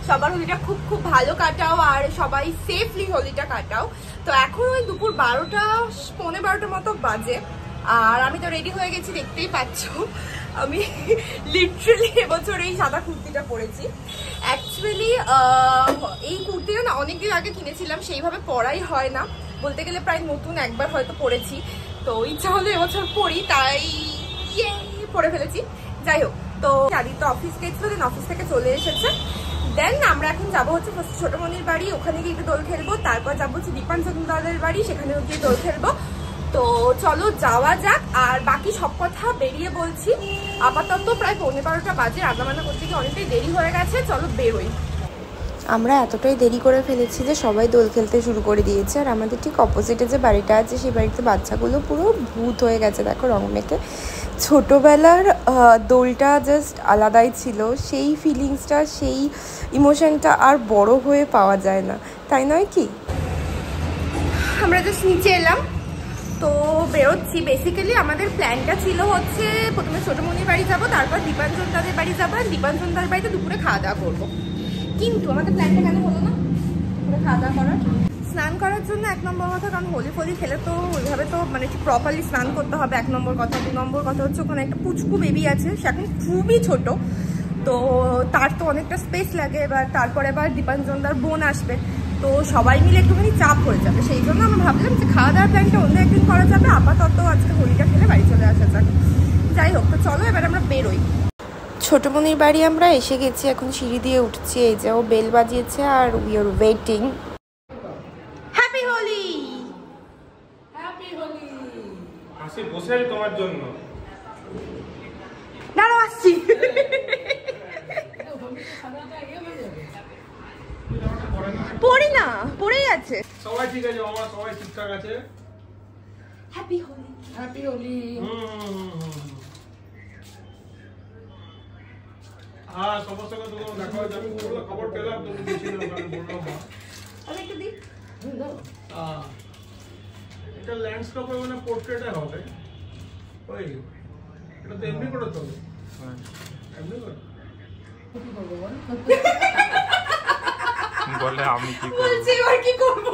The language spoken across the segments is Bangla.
সবার হোলিটা খুব ভালো কাটাও আর সবাই সেফলি হোলিটা কাটাও। তো এখন ওই দুপুর 12টা পৌনে 12টার মতো বাজে আর আমি তো রেডি হয়ে গেছি, দেখতেই পাচ্ছ। আমি লিটারালি এবছর এই সাদা কুর্তিটা পরেছি। অ্যাকচুয়ালি এই কুর্তিটা না অনেকদিন আগে কিনেছিলাম, সেইভাবে পরাই হয় না, বলতে গেলে প্রায় নতুন একবার হয়তো পরেছি। তো ইচ্ছা হলো এবছর পরি, তাই পরে ফেলেছি। যাই হোক, তো আদিত্য অফিস গেছিল, দেন অফিস থেকে চলে এসেছে। দেন আমরা এখন যাবো হচ্ছে ফার্স্ট ছোটমণির বাড়ি, ওখানে গিয়ে একটু দোল খেলবো। তারপর যাবো হচ্ছে দীপাঞ্জন দাদের বাড়ি, সেখানেও গিয়ে দোল খেলবো। তো চলো যাওয়া যাক, আর বাকি সব কথা বেরিয়ে বলছি। আপাতত প্রায় পৌনে 12টা বাজে, রান্নাবান্না করতে গিয়ে অনেকটাই দেরি হয়ে গেছে, চলো বেরোই। আমরা এতটাই দেরি করে ফেলেছি যে সবাই দোল খেলতে শুরু করে দিয়েছে। আর আমাদের ঠিক অপোজিটে যে বাড়িটা আছে সেই বাড়িতে বাচ্চাগুলো পুরো ভূত হয়ে গেছে, দেখো রং মেখে। ছোটোবেলার দোলটা জাস্ট আলাদাই ছিল, সেই ফিলিংসটা, সেই ইমোশনটা আর বড় হয়ে পাওয়া যায় না, তাই নয় কি? আমরা জাস্ট নিচে এলাম, তো বেরোচ্ছি। বেসিক্যালি আমাদের প্ল্যানটা ছিল হচ্ছে প্রথমে ছোটমণির বাড়ি যাবো, তারপর দীপাঞ্জন দাদের বাড়ি যাবো, আর দীপাঞ্জন দাদের বাড়িতে দুপুরে খাওয়া দাওয়া করবো। কিন্তু আমাদের প্ল্যানটা কেন হলো না দুপুরে খাওয়া দাওয়া করার? স্নান করার জন্য এক নম্বর কথা, কারণ হোলি ফলি খেলে তো ওইভাবে তো মানে প্রপারলি স্নান করতে হবে, এক নম্বর কথা। 2 নম্বর কথা হচ্ছে ওখানে একটা পুচকু বেবি আছে, সে এখন খুবই ছোট, তো তার তো অনেকটা স্পেস লাগে। এবার তারপরে আবার দীপাঞ্জনদার বোন আসবে, তো সবাই মিলে একটুখানি চাপ হয়ে যাবে। সেই জন্য আমরা ভাবলাম যে খাওয়া দাওয়ার প্ল্যানটা অন্য একদিন করা যাবে, আপাতত আজকে হোলিটা খেলে বাড়ি চলে আসা যাক। যাই হোক, তো চলো এবার আমরা বেরোই। ছোটমণির বাড়ি আমরা এসে গেছি, এখন সিঁড়ি দিয়ে উঠছি। এই যে ও বেল বাজিয়েছে আর we are waiting. Happy Holi, happy Holi. আসি বসে তোমার জন্য। দাঁড়াও আসছি। পড়ি না, পড়েই আছে। সবাই ঠিক আছে মামা, সবাই ঠিকঠাক আছে। Happy Holi, happy Holi. হ্যাঁ, সমস্ত কথা তো দেখা হয়েছে, আমি পুরো খবর পেলাম, তুমি দিয়েছিলে, আমি বললাম মা আরে একটু দিই। এটা ল্যান্ডস্কেপে মানে পোর্ট্রেটে হবে। ওই এটা তো এমনি করে তো এমনি করে বলে আমি কি করব, বলছি এবার কি করব,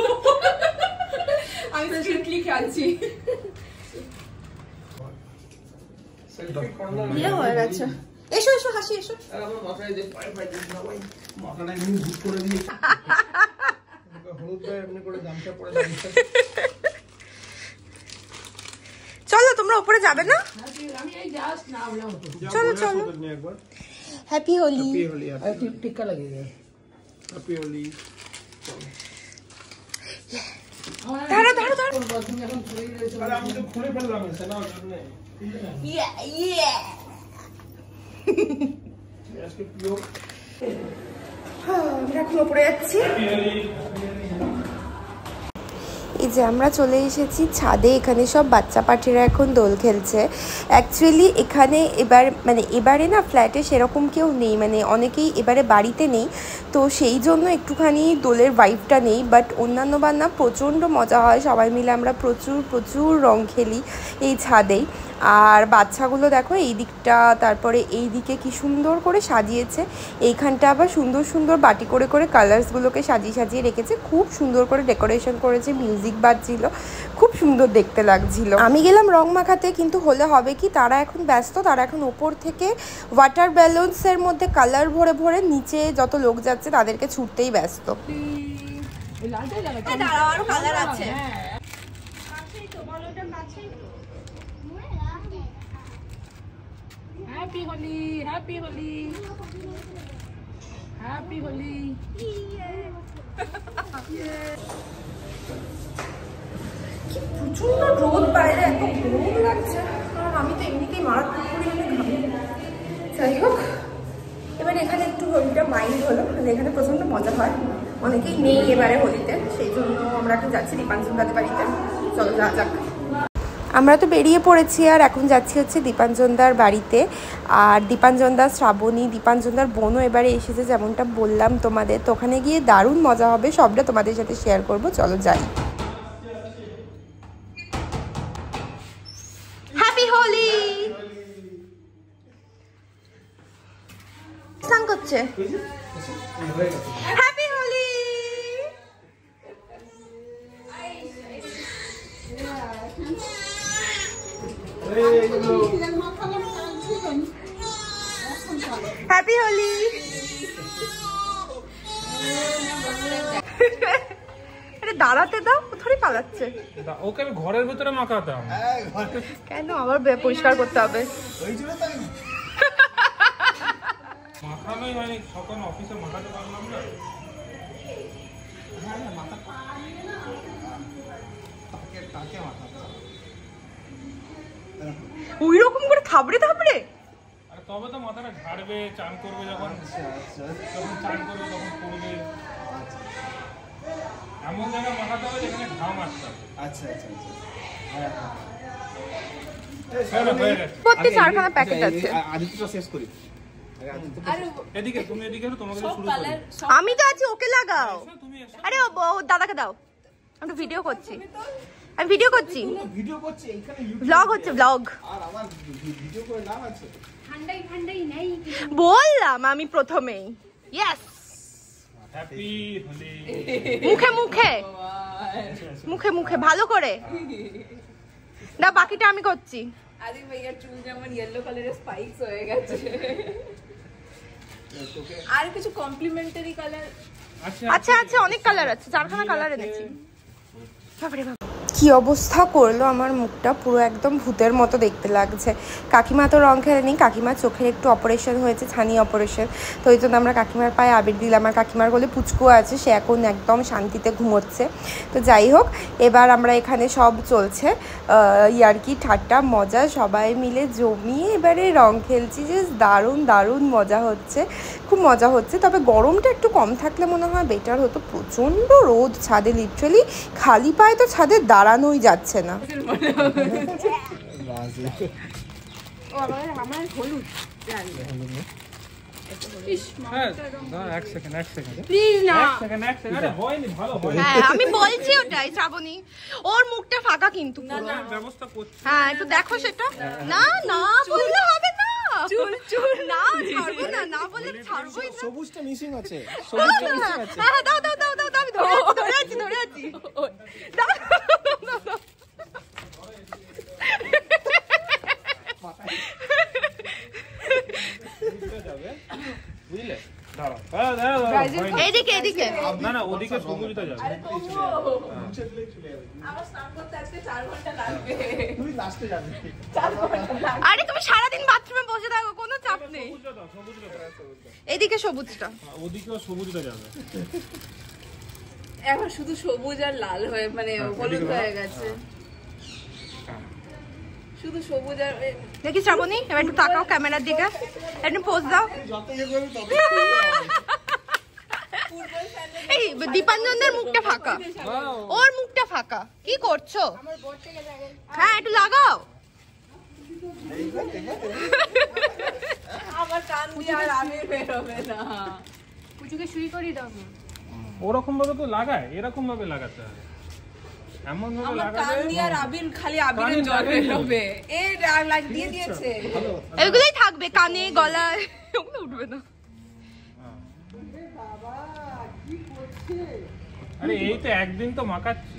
আমি স্ট্রিক্টলি খেলছি। ইয়ে হয়ে গেছে, এসো এসো হাসি এসো। আমার মাথায় যে পায়ে পায়ে দিন না ভাই, মাথাটা এমনি ভুট করে দিয়ে হলুদ গায়ে এমনি করে গামছা পরে যাচ্ছে। চলো তোমরা উপরে যাবে না? আমি এই জাস্ট না বললাম তো, চলো চলো। একবার হ্যাপি হোলি। হ্যাপি হোলি, আর টিক্কা লাগিয়ে দে। হ্যাপি হোলি। দাঁড়াও দাঁড়াও দাঁড়াও। আরে আমি তো খুলে ফেললাম এটা না, জানেন ইয়া ইয়া। আজকে পিও আমরা এখন উপরে যাচ্ছি। এই যে আমরা চলে এসেছি ছাদে, এখানে সব বাচ্চা পাঠিরা এখন দোল খেলছে। অ্যাকচুয়ালি এখানে এবারে না ফ্ল্যাটে সেরকম কেউ নেই, মানে অনেকেই এবারে বাড়িতে নেই, তো সেই জন্য একটুখানি দোলের ভাইবটা নেই। বাট অন্যান্য বার না প্রচণ্ড মজা হয়, সবাই মিলে আমরা প্রচুর রং খেলি এই ছাদেই। আর বাচ্চাগুলো দেখো এই দিকটা, তারপরে এই দিকে কি সুন্দর করে সাজিয়েছে। এইখানটা আবার সুন্দর বাটি করে কালার্সগুলোকে সাজিয়ে রেখেছে, খুব সুন্দর করে ডেকোরেশন করেছে, মিউজিক বাজছিল, খুব সুন্দর দেখতে লাগছিল। আমি গেলাম রং মাখাতে, কিন্তু হলে হবে কি, তারা এখন ব্যস্ত, তারা এখন ওপর থেকে ওয়াটার ব্যালুনসের মধ্যে কালার ভরে নিচে যত লোক যাচ্ছে তাদেরকে ছুটতেই ব্যস্ত। আরো কালার আছে। Happy Holi, happy Holi, happy Holi. কি প্রচন্ড রোদ বাইরে, এত গরম লাগছে, কারণ আমি তো এমনিতেই মারাত্মক পরিমাণে ঘামি। যাই হোক, এবারে এখানে একটু হোলিটা মাইন্ড হলো, মানে এখানে প্রচন্ড মজা হয়, অনেকেই নেই এবারে হোলিতে, সেই জন্য আমরা এখন যাচ্ছি দীপাঞ্জন দাদের বাড়িতে। চলো যা যাক। আমরা তো বেরিয়ে পড়েছি আর এখন যাচ্ছি হচ্ছে দীপাঞ্জনদার বাড়িতে। আর দীপাঞ্জনদার, শ্রাবণী, দীপাঞ্জনদার বোনও এবারে এসেছে, যেমনটা বললাম তোমাদের। তো ওখানে গিয়ে দারুণ মজা হবে, সবটা তোমাদের সাথে শেয়ার করব। চলো যাই। হ্যাপি হোলি। স্নান করছে। হ্যাপি হোলি। হ্যাপি হোলি। আরে দাঁড়াতে দাও, থোড়ি পালাচ্ছে। ওকে আমি ঘরের ভিতরে মাখাতাম। কেন আবার পরিষ্কার করতে হবে? মাখানোই হয়নি, সকাল অফিসে মাখাতে পারলাম না। ওই রকম করে থাবড়ে থাবড়ে। আর তবে তো মাথাটা ঝাড়বে, চান করবে যখন, যখন চান করবে তখন পড়বে। এমন জায়গায় মাখাতে হবে যেখানে ঘাম আসতে হবে। আচ্ছা আচ্ছা আচ্ছা। হয়ে গেছে। প্রত্যেক 4খানা প্যাকেট আছে। আদিত্যটা শেষ করি। এদিকে তুমি, এদিকে এসো, তোমাকে শুরু করি। আমি তো আছি, ওকে লাগাও। তুমি এসো। আরে ও দাদাকে দাও, আমি তো ভিডিও করছি। আমি ভিডিও করছি, ভিডিও করছি এখানে, ব্লগ হচ্ছে, ব্লগ। আর আমার ভিডিও করে লাভ আছে? ঠান্ডাই নেই। বললাম আমি প্রথমেই। ইয়েস। হ্যাপি হোলি। মুখে মুখে মুখে মুখে ভালো করে না, বাকিটা আমি করছি। আদিক ভাইয়ার চুল যেমন ইয়েলো কালারের স্পাইকস হয়ে গেছে, আর কিছু কমপ্লিমেন্টারি কালার। আচ্ছা আচ্ছা, অনেক কালার আছে, 4খানা কালার এনেছি। বাবারে বাবা, কি অবস্থা করলো আমার মুখটা, পুরো একদম ভূতের মতো দেখতে লাগছে। কাকিমা তো রং খেলেনি, কাকিমার চোখের একটু অপারেশন হয়েছে, ছানি অপারেশন। তো ওই জন্য আমরা কাকিমার পায়ে আবির দিলাম। আমার কাকিমার কোলে পুচকু আছে, সে এখন একদম শান্তিতে ঘুমোচ্ছে। তো যাই হোক, এবার আমরা এখানে সব চলছে ইয়ার্কি ঠাট্টা মজা, সবাই মিলে জমিয়ে এবারে রং খেলছি। যে দারুণ দারুণ মজা হচ্ছে, খুব মজা হচ্ছে। তবে গরমটা একটু কম থাকলে মনে হয় বেটার হতো। প্রচণ্ড রোদ ছাদে, লিটারালি খালি পায়ে তো ছাদে দাঁড়ানোই যাচ্ছে না। আমার হলুদ এক সেকেন্ড প্লিজ না। আরে হয়নি, ভালো হয়। হ্যাঁ আমি বলছি ওটাই, শ্রাবণী ওর মুখটা ফাঁকা কিন্তু পুরো। ব্যবস্থা করছি। হ্যাঁ একটু দেখো সেটা। না না বললে হবে না, চুল চুল না ছাড়বো না, না বললে ছাড়বোই না। সবুজটা মিসিং আছে, হ্যাঁ দাও দাও দাও দাও, আমি ধরে আছি ধরে আছি। দাও, দাও, দাও। বুঝলে? দাঁড়াও, হয়নি। এদিকে এদিকে। না না, ওদিকে সবুজটা যাবে। আমার স্নান করতে আজকে 4 ঘন্টা লাগবে। তুই লাস্টে যাবি। আরে তুমি সারাদিন বাথরুমে বসে থাকো, কোনো চাপ নেই। এদিকে সবুজটা, ওদিকেও সবুজটা যাবে। এখন শুধু সবুজ আর লাল হয়ে, মানে হলুদ হয়ে গেছে, শুধু সবুজ আর। দেখি শ্রাবণী, এবার একটু তাকাও ক্যামেরার দিকে, একটু পোজ দাও। এই দীপাঞ্জনদের মুখটা ফাঁকা, ওর মুখটা ফাঁকা, কি করছো? হ্যাঁ একটু লাগাও। আমার কান দিয়ে আর আমি বেরোবে না। পুচুকে শুই করি দাও। ওরকম ভাবে তো লাগায়, এরকম ভাবে লাগাতে হয়, এমন ভাবে আমার কান লাগালে। দিয়ে আর আবির, খালি আবিরের জল বেরোবে। এ লাগ দিয়ে দিয়েছে। এগুলোই থাকবে কানে, গলায়, ওগুলো উঠবে না। আরে এই তো একদিন তো মাখাচ্ছি।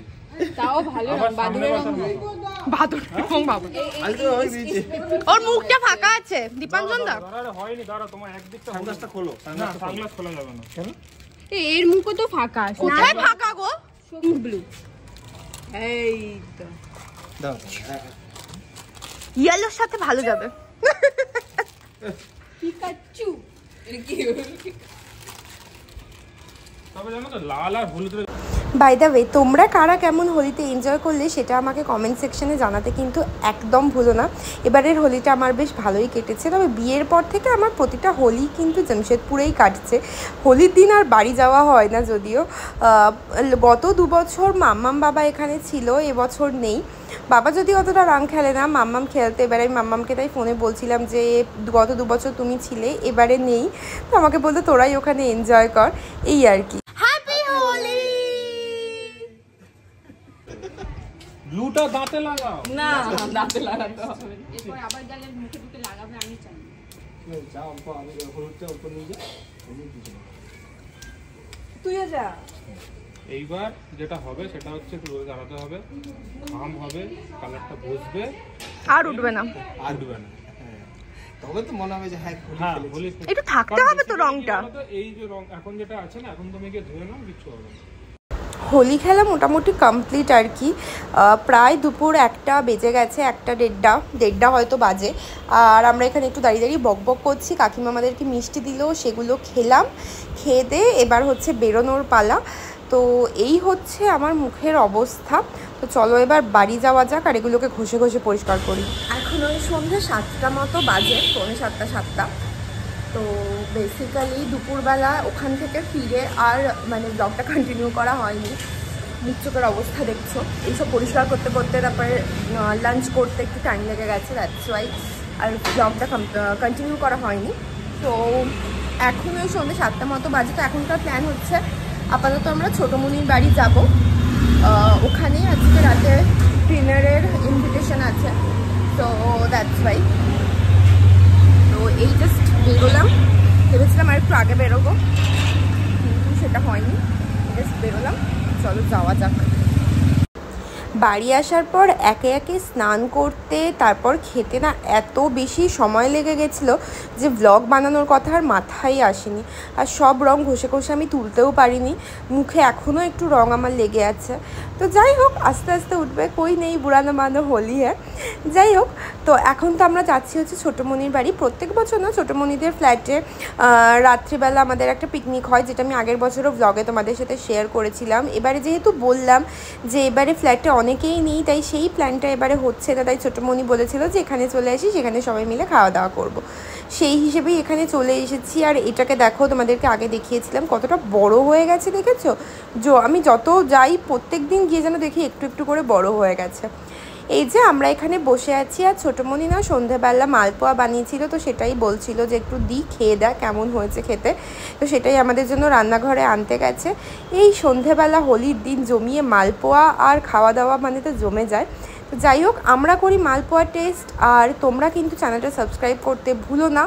তাও ভালো আবার সামনে বছর মাখাবো। বাদুর এবং বাবু, ওর মুখটা ফাঁকা আছে দীপাঞ্জন দা। আরে হয়নি, দাঁড়া, তোমার একদিকটা সানগ্লাসটা খোলো, না, সানগ্লাসটা খোলো। সানগ্লাস খোলা যাবে না। কেন? এর মুখও তো ফাঁকা, কোথায় ফাঁকা গো? ব্লু। এই তো দাও। ইয়েলোর সাথে ভালো যাবে। পিকাচু। এটা কি? তবে জানো তো, লাল আর হলুদের বাই দ্য ওয়ে, তোমরা কারা কেমন হোলিতে এনজয় করলে সেটা আমাকে কমেন্ট সেকশনে জানাতে কিন্তু একদম ভুলো না। এবারের হোলিটা আমার বেশ ভালোই কেটেছে, তবে বিয়ের পর থেকে আমার প্রতিটা হোলি কিন্তু জামশেদপুরেই কাটছে। হোলির দিন আর বাড়ি যাওয়া হয় না, যদিও গত 2 বছর মাম্মাম বাবা এখানে ছিল, এবছর নেই। বাবা যদি অতটা রং খেলে না, মাম্মাম খেলতে। এবারে আমি মাম্মামকে তাই ফোনে বলছিলাম যে গত 2 বছর তুমি ছিলে, এবারে নেই। তো আমাকে বলতো তোরাই ওখানে এনজয় কর, এই আর কি। হ্যাপি হোলি। ব্লুটা দাঁতে লাগাও না দাঁতে লাগাতে হবে এরপর আবার গেলে মুখে টুকে লাগাবে, আমি চাই না। যা অল্প, আমি হলুদটা অল্প নিয়ে যা, তুইও যা। এইবার যেটা হবে সেটা হচ্ছে একটু রোদে দাঁড়াতে হবে, ঘাম হবে, কালারটা বসবে, আর উঠবে না, আর ডুবে না। তবে তো মনে হবে যে হ্যাঁ হ্যাঁ হোলি একটু থাকতে হবে তো রংটা। এই যে রং এখন যেটা আছে না, এখন তুমি গিয়ে ধুয়ে নাও, কিচ্ছু হবে না। হোলি খেলা মোটামুটি কমপ্লিট আর কি। প্রায় দুপুর 1টা বেজে গেছে, 1টা 1:30 হয়তো বাজে। আর আমরা এখানে একটু দাঁড়িয়ে দাঁড়িয়ে বক বক করছি। কাকিমা আমাদেরকে মিষ্টি দিল, সেগুলো খেলাম। খেয়ে দিয়ে এবার হচ্ছে বেরোনোর পালা। তো এই হচ্ছে আমার মুখের অবস্থা। তো চলো এবার বাড়ি যাওয়া যাক আর এগুলোকে ঘষে ঘষে পরিষ্কার করি। এখন ওই সন্ধ্যে 7টা মতো বাজে, পৌনে 7টা। তো বেসিক্যালি দুপুরবেলা ওখান থেকে ফিরে আর মানে ব্লগটা কন্টিনিউ করা হয়নি। মুখ চোখের অবস্থা দেখছো, এইসব পরিষ্কার করতে করতে তারপরে লাঞ্চ করতে একটু টাইম লেগে গেছে, দ্যাটস ওয়াই আর ব্লগটা কন্টিনিউ করা হয়নি। তো এখন ওই সন্ধ্যে 7টা মতো বাজে। তো এখনকার প্ল্যান হচ্ছে আপাতত আমরা ছোটোমণির বাড়ি যাব। ওখানেই আজকে রাতে ডিনারের ইনভিটেশন আছে, তো দ্যাটস ওয়াই। তো এই জাস্ট বেরোলাম, ভেবেছিলাম আর একটু আগে বেরোবো, কিন্তু সেটা হয়নি। জাস্ট বেরোলাম, চলো যাওয়া যাক। বাড়ি আসার পর একে একে স্নান করতে, তারপর খেতে না এত বেশি সময় লেগে গেছিলো যে ব্লগ বানানোর কথা আর মাথায় আসেনি। আর সব রং ঘষে ঘষে আমি তুলতেও পারিনি, মুখে এখনও একটু রং আমার লেগে আছে। তো যাই হোক, আস্তে আস্তে উঠবে, কই নেই বুড়ানো মানো হোলি হ্যাঁ। যাই হোক, তো এখন তো আমরা যাচ্ছি হচ্ছে ছোটোমণির বাড়ি। প্রত্যেক বছর না ছোটোমণিদের ফ্ল্যাটে রাত্রিবেলা আমাদের একটা পিকনিক হয়, যেটা আমি আগের বছরও ব্লগে তোমাদের সাথে শেয়ার করেছিলাম। এবারে যেহেতু বললাম যে এবারে ফ্ল্যাটে অনেকেই নেই, তাই সেই প্ল্যানটা এবারে হচ্ছে না। তাই ছোটোমণি বলেছিল যে এখানে চলে আসি, সেখানে সবাই মিলে খাওয়া দাওয়া করবো। সেই হিসেবেই এখানে চলে এসেছি। আর এটাকে দেখো, তোমাদেরকে আগে দেখিয়েছিলাম কতটা বড় হয়ে গেছে, দেখেছো? আমি যত যাই প্রত্যেক দিন গিয়ে যেন দেখি একটু একটু করে বড় হয়ে গেছে। এই যে আমরা এখানে বসে আছি, আর ছোটোমণি না সন্ধেবেলা মালপোয়া বানিয়েছিল, তো সেটাই বলছিল যে একটু খেয়ে দেখ কেমন হয়েছে খেতে। তো সেটাই আমাদের জন্য রান্নাঘরে আনতে গেছে। এই সন্ধেবেলা হোলির দিন জমিয়ে মালপোয়া আর খাওয়া দাওয়া মানে তো জমে যায়। তো যাই হোক, আমরা করি মালপোয়া টেস্ট। আর তোমরা কিন্তু চ্যানেলটা সাবস্ক্রাইব করতে ভুলো না।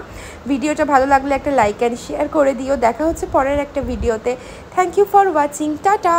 ভিডিওটা ভালো লাগলে একটা লাইক অ্যান্ড শেয়ার করে দিও। দেখা হচ্ছে পরের একটা ভিডিওতে। Thank you for watching, tata.